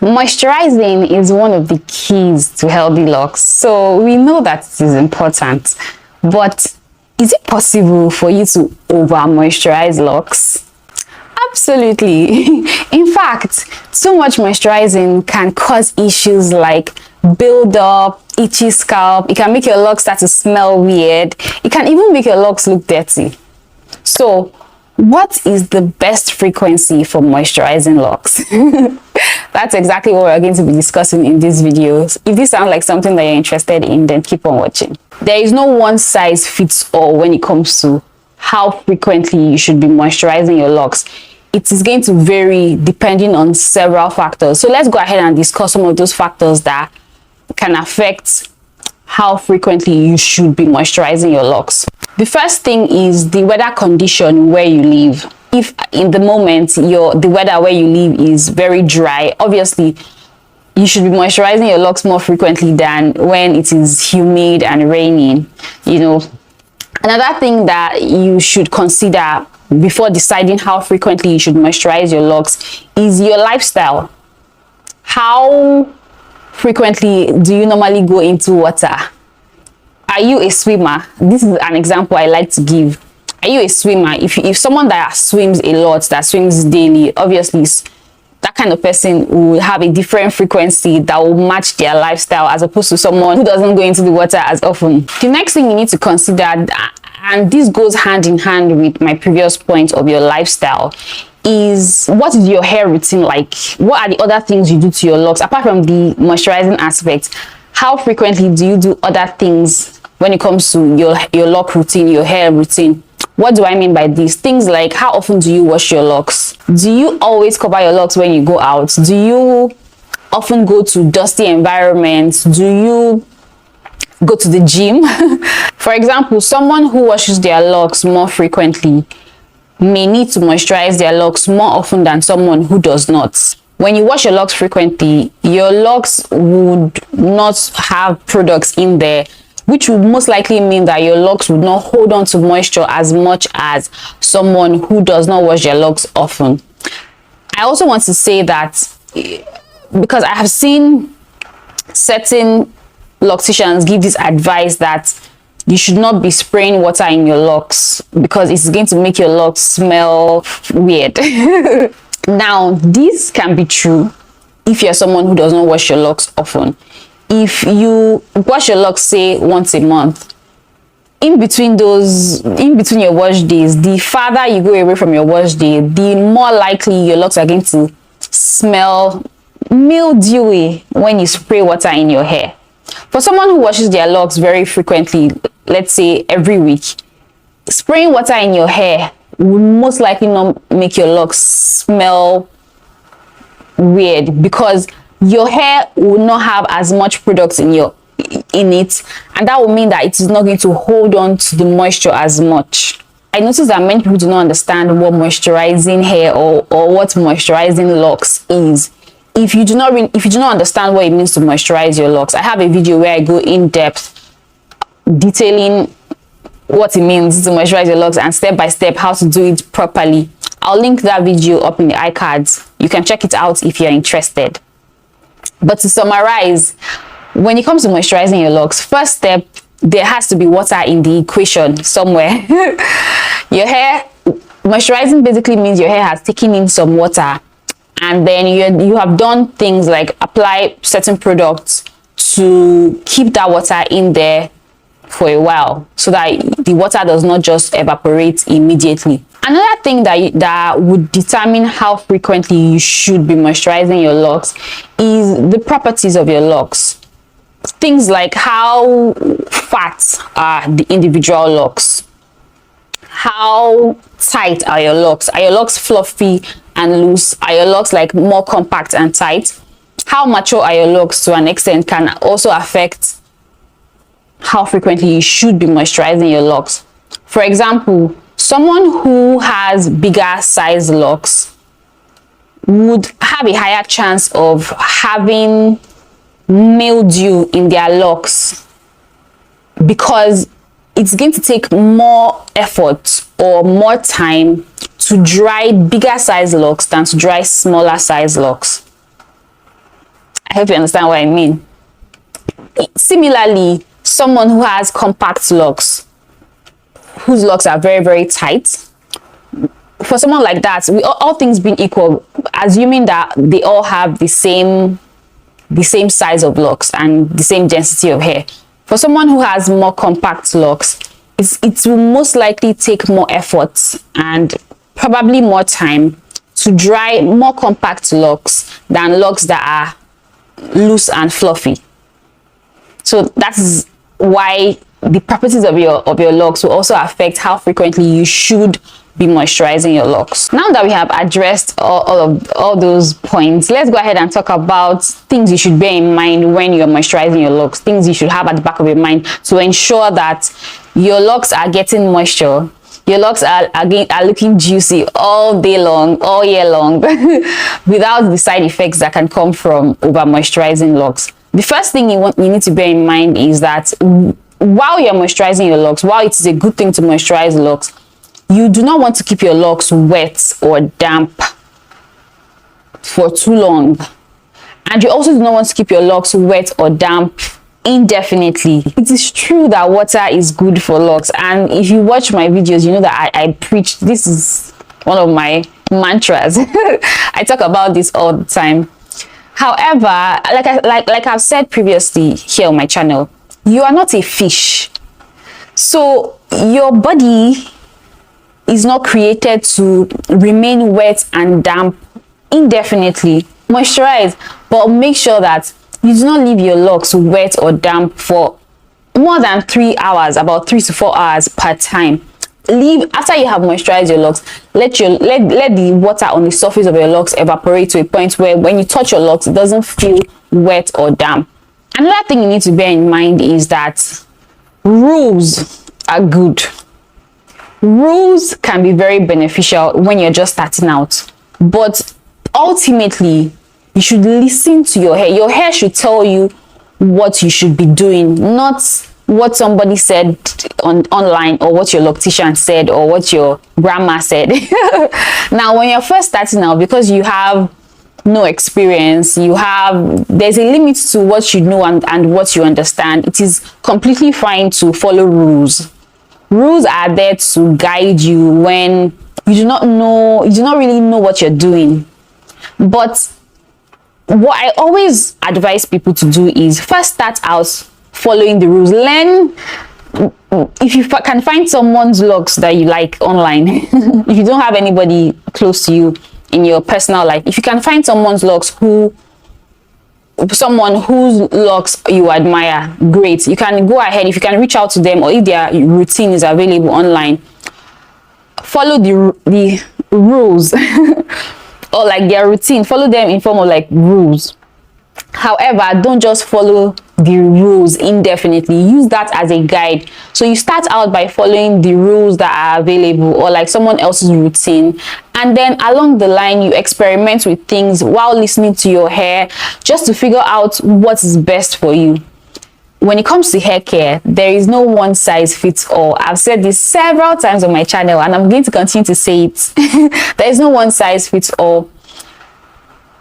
Moisturizing is one of the keys to healthy locks, so we know that it is important. But is it possible for you to over moisturize locks? Absolutely. In fact, too much moisturizing can cause issues like build up, itchy scalp. It can make your locks start to smell weird. It can even make your locks look dirty. So, what is the best frequency for moisturizing locks? That's exactly what we're going to be discussing in this video. If this sounds like something that you're interested in, then keep on watching. There is no one size fits all when it comes to how frequently you should be moisturizing your locks. It is going to vary depending on several factors. So let's go ahead and discuss some of those factors that can affect how frequently you should be moisturizing your locks. The first thing is the weather condition where you live. If in the moment the weather where you live is very dry, obviously you should be moisturizing your locks more frequently than when it is humid and raining. Another thing that you should consider before deciding how frequently you should moisturize your locks is your lifestyle. How frequently do you normally go into water? Are you a swimmer? This is an example I like to give. Are you a swimmer? If someone that swims a lot, that swims daily, obviously that kind of person will have a different frequency that will match their lifestyle as opposed to someone who doesn't go into the water as often. The next thing you need to consider, and this goes hand in hand with my previous point of your lifestyle, is what is your hair routine like? What are the other things you do to your locks apart from the moisturizing aspect? How frequently do you do other things when it comes to your lock routine, your hair routine? What do I mean by these? Things like, how often do you wash your locks? Do you always cover your locks when you go out? Do you often go to dusty environments? Do you go to the gym? For example, someone who washes their locks more frequently may need to moisturize their locks more often than someone who does not. When you wash your locks frequently, your locks would not have products in there, which would most likely mean that your locks would not hold on to moisture as much as someone who does not wash their locks often. I also want to say that because I have seen certain locticians give this advice that you should not be spraying water in your locks because it's going to make your locks smell weird. Now, this can be true if you're someone who does not wash your locks often. If you wash your locks, say once a month, in between your wash days, the farther you go away from your wash day, the more likely your locks are going to smell mildewy when you spray water in your hair. For someone who washes their locks very frequently, let's say every week, spraying water in your hair will most likely not make your locks smell weird because your hair will not have as much products in it, and that will mean that it is not going to hold on to the moisture as much. I notice that many people do not understand what moisturizing hair or what moisturizing locks is. If you do not understand what it means to moisturize your locks, I have a video where I go in depth detailing what it means to moisturize your locks and step by step how to do it properly. I'll link that video up in the iCards. You can check it out if you're interested. But to summarize, when it comes to moisturizing your locks, first step, there has to be water in the equation somewhere. Your hair, moisturizing basically means your hair has taken in some water, and then you have done things like apply certain products to keep that water in there for a while so that the water does not just evaporate immediately. Another thing that would determine how frequently you should be moisturizing your locks is the properties of your locks. Things like how fat are the individual locks, how tight are your locks, are your locks fluffy and loose, are your locks like more compact and tight, how mature are your locks to an extent can also affect how frequently you should be moisturizing your locks. For example, someone who has bigger size locks would have a higher chance of having mildew in their locks because it's going to take more effort or more time to dry bigger size locks than to dry smaller size locks. I hope you understand what I mean. Similarly, someone who has compact locks, whose locks are very, very tight, for someone like that, all things being equal, assuming that they all have the same size of locks and the same density of hair, for someone who has more compact locks, it will most likely take more effort and probably more time to dry more compact locks than locks that are loose and fluffy. So that's why the properties of your locks will also affect how frequently you should be moisturizing your locks. Now that we have addressed all those points, let's go ahead and talk about things you should bear in mind when you're moisturizing your locks, things you should have at the back of your mind to ensure that your locks are getting moisture, your locks are looking juicy all day long, all year long, without the side effects that can come from over moisturizing locks. The first thing you need to bear in mind is that while you're moisturizing your locks, while it is a good thing to moisturize locks, you do not want to keep your locks wet or damp for too long. And you also do not want to keep your locks wet or damp indefinitely. It is true that water is good for locks, and if you watch my videos, you know that I preach, this is one of my mantras. I talk about this all the time. However, like I've said previously here on my channel, you are not a fish. So your body is not created to remain wet and damp indefinitely. Moisturize, but make sure that you do not leave your locks wet or damp for more than 3 hours, about 3 to 4 hours per time. Leave after you have moisturized your locks. Let the water on the surface of your locks evaporate to a point where when you touch your locks, it doesn't feel wet or damp. Another thing you need to bear in mind is that rules are good. Rules can be very beneficial when you're just starting out, but ultimately you should listen to your hair. Your hair should tell you what you should be doing, not what somebody said online, or what your loctician said, or what your grandma said. Now, when you're first starting out, because you have no experience, there's a limit to what you know and what you understand. It is completely fine to follow rules. Rules are there to guide you when you do not really know what you're doing. But what I always advise people to do is first start out following the rules. Learn, if you can find someone's locks that you like online, if you don't have anybody close to you in your personal life, if you can find someone's locks someone whose locks you admire, great. You can go ahead, if you can reach out to them, or if their routine is available online, follow the rules or like their routine, follow them in form of like rules. However, don't just follow the rules indefinitely. Use that as a guide. So you start out by following the rules that are available, or like someone else's routine, and then along the line you experiment with things while listening to your hair, just to figure out what is best for you. When it comes to hair care, there is no one size fits all. I've said this several times on my channel, and I'm going to continue to say it. There is no one size fits all.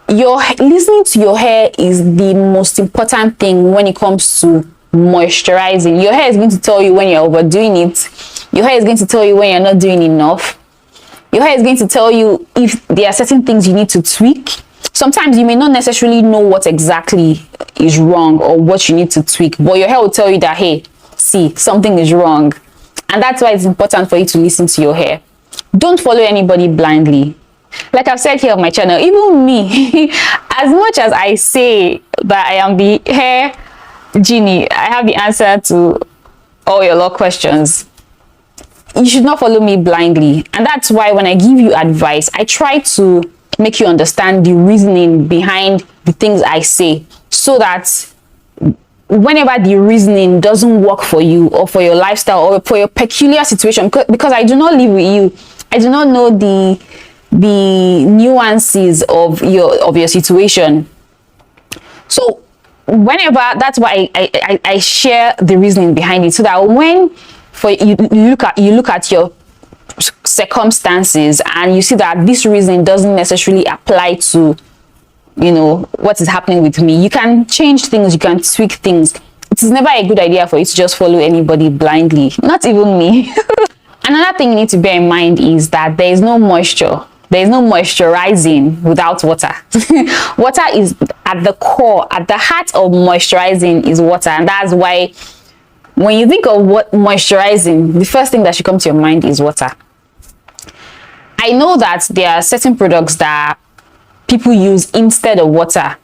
Listening to your hair is the most important thing when it comes to moisturizing. Your hair is going to tell you when you're overdoing it. Your hair is going to tell you when you're not doing enough. Your hair is going to tell you if there are certain things you need to tweak. Sometimes you may not necessarily know what exactly is wrong or what you need to tweak, but your hair will tell you that, hey, see, something is wrong. And that's why it's important for you to listen to your hair. Don't follow anybody blindly. Like I've said here on my channel, even me, as much as I say that I am the hair genie, I have the answer to all your law questions, you should not follow me blindly. And that's why when I give you advice, I try to make you understand the reasoning behind the things I say, so that whenever the reasoning doesn't work for you, or for your lifestyle, or for your peculiar situation, because I do not live with you, I do not know the nuances of your situation. So whenever, that's why I share the reasoning behind it, so that when you look at your circumstances and you see that this reasoning doesn't necessarily apply to you know, what is happening with me. You can change things, you can tweak things. It is never a good idea for you to just follow anybody blindly, not even me. Another thing you need to bear in mind is that there is no moisture. There is no moisturizing without water. Water is at the core, at the heart of moisturizing is water. And that's why when you think of what moisturizing, the first thing that should come to your mind is water. I know that there are certain products that people use instead of water.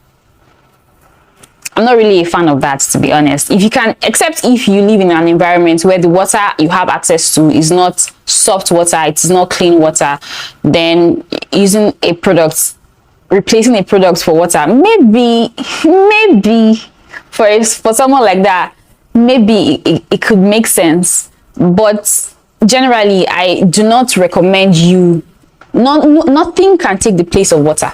I'm not really a fan of that, to be honest. If you can, except if you live in an environment where the water you have access to is not soft water, it's not clean water, then using a product, replacing a product for water, maybe for someone like that, maybe it could make sense. But generally, I do not recommend you. Nothing can take the place of water.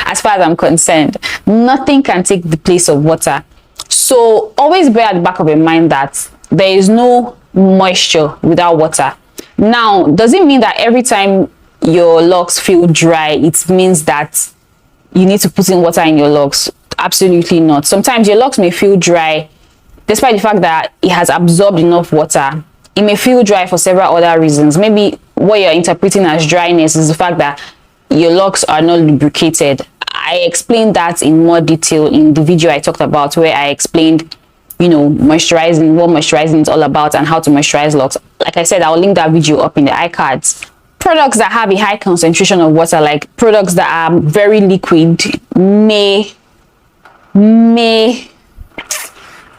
As far as I'm concerned, nothing can take the place of water. So always bear at the back of your mind that there is no moisture without water. Now, does it mean that every time your locks feel dry, it means that you need to put in water in your locks? Absolutely not. Sometimes your locks may feel dry despite the fact that it has absorbed enough water. It may feel dry for several other reasons. Maybe what you're interpreting as dryness is the fact that your locks are not lubricated. I explained that in more detail in the video I talked about, where I explained, you know, moisturizing, what moisturizing is all about and how to moisturize locks. Like I said, I'll link that video up in the iCards. Products that have a high concentration of water, like products that are very liquid, may,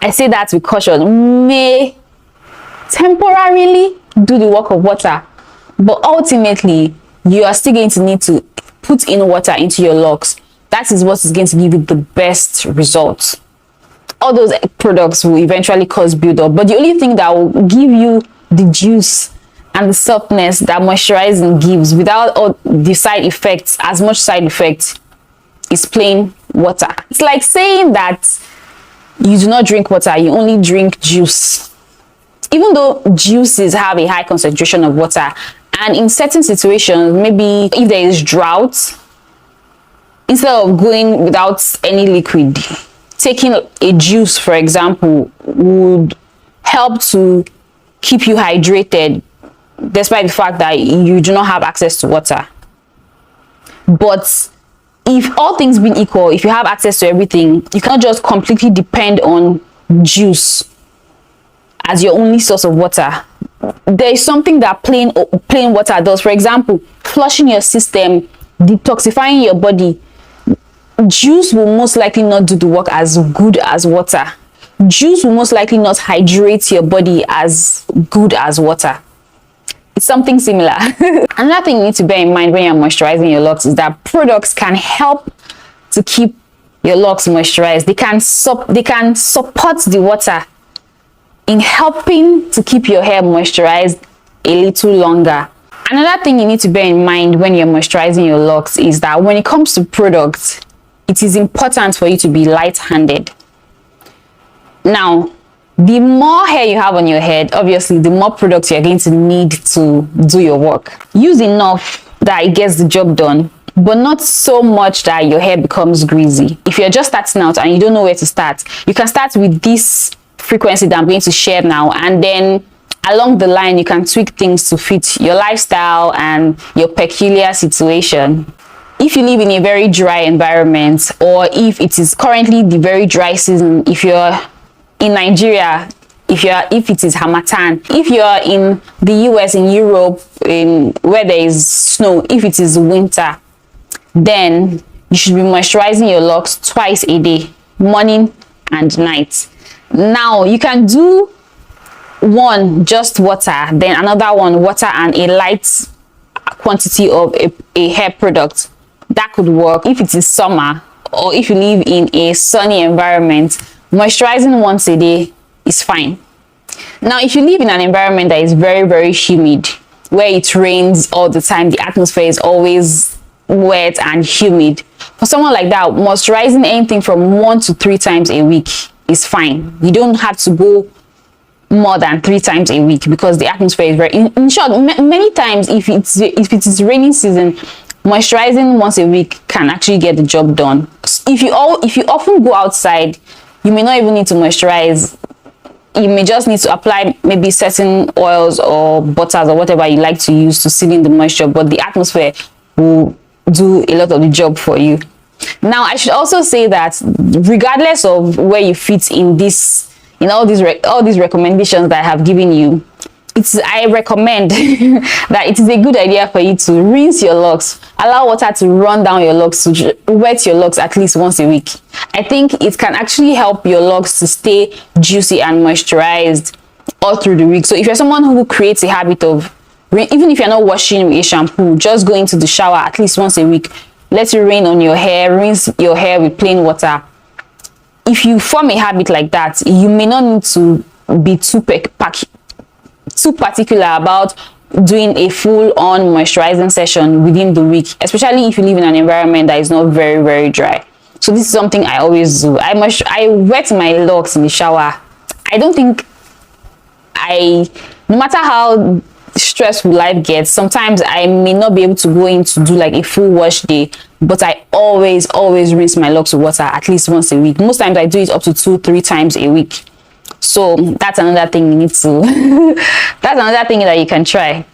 I say that with caution, may temporarily do the work of water, but ultimately you are still going to need to put in water into your locks. That is what is going to give you the best results. All those products will eventually cause buildup, but the only thing that will give you the juice and the softness that moisturizing gives without all the side effects, as much side effects, is plain water. It's like saying that you do not drink water, you only drink juice. Even though juices have a high concentration of water, and in certain situations, maybe if there is drought, instead of going without any liquid, taking a juice, for example, would help to keep you hydrated despite the fact that you do not have access to water. But if all things being equal, if you have access to everything, you cannot just completely depend on juice as your only source of water. There is something that plain water does. For example, flushing your system, detoxifying your body. Juice will most likely not do the work as good as water. Juice will most likely not hydrate your body as good as water. It's something similar. Another thing you need to bear in mind when you're moisturizing your locks is that products can help to keep your locks moisturized. They can support the water in helping to keep your hair moisturized a little longer. Another thing you need to bear in mind when you're moisturizing your locks is that when it comes to products, it is important for you to be light-handed. Now, the more hair you have on your head, obviously, the more products you're going to need to do your work. Use enough that it gets the job done, but not so much that your hair becomes greasy. If you're just starting out and you don't know where to start, you can start with this frequency that I'm going to share now, and then along the line you can tweak things to fit your lifestyle and your peculiar situation. If you live in a very dry environment, or if it is currently the very dry season, if you're in Nigeria, if it is Harmattan, if you're in the US, in Europe, where there is snow, if it is winter, then you should be moisturizing your locks twice a day, morning and night. Now, you can do one just water, then another one water and a light quantity of a hair product. That could work if it is summer, or if you live in a sunny environment. Moisturizing once a day is fine. Now, if you live in an environment that is very, very humid, where it rains all the time, the atmosphere is always wet and humid, for someone like that, moisturizing anything from 1 to 3 times a week is fine. You don't have to go more than 3 times a week because the atmosphere is very, in short, many times if it is raining season, moisturizing once a week can actually get the job done. If you often go outside, you may not even need to moisturize. You may just need to apply maybe certain oils or butters or whatever you like to use to seal in the moisture, but the atmosphere will do a lot of the job for you. Now, I should also say that regardless of where you fit in this, in all these recommendations that I have given you, I recommend that it is a good idea for you to rinse your locks, allow water to run down your locks, to wet your locks at least once a week. I think it can actually help your locks to stay juicy and moisturized all through the week. So if you're someone who creates a habit of, even if you're not washing with a shampoo, just going to the shower at least once a week, let it rain on your hair, rinse your hair with plain water. If you form a habit like that, you may not need to be too particular about doing a full-on moisturizing session within the week, especially if you live in an environment that is not very dry. So this is something I always do. I wet my locks in the shower. I don't think no matter how stressful life gets, sometimes I may not be able to go in to do like a full wash day, but I always rinse my locks with water at least once a week. Most times I do it up to 2-3 times a week. So that's another thing you need to that's another thing that you can try.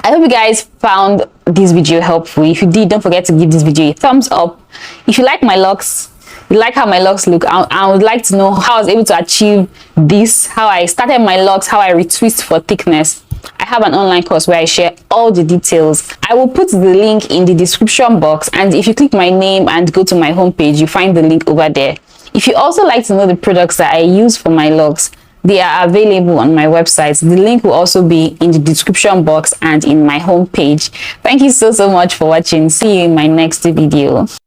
I hope you guys found this video helpful. If you did, don't forget to give this video a thumbs up. If you like my locks, you like how my locks look, I would like to know how I was able to achieve this, how I started my locks, how I retwist for thickness. I have an online course where I share all the details. I will put the link in the description box, and if you click my name and go to my homepage, you find the link over there. If you also like to know the products that I use for my locks, they are available on my website. The link will also be in the description box and in my homepage. Thank you so much for watching. See you in my next video.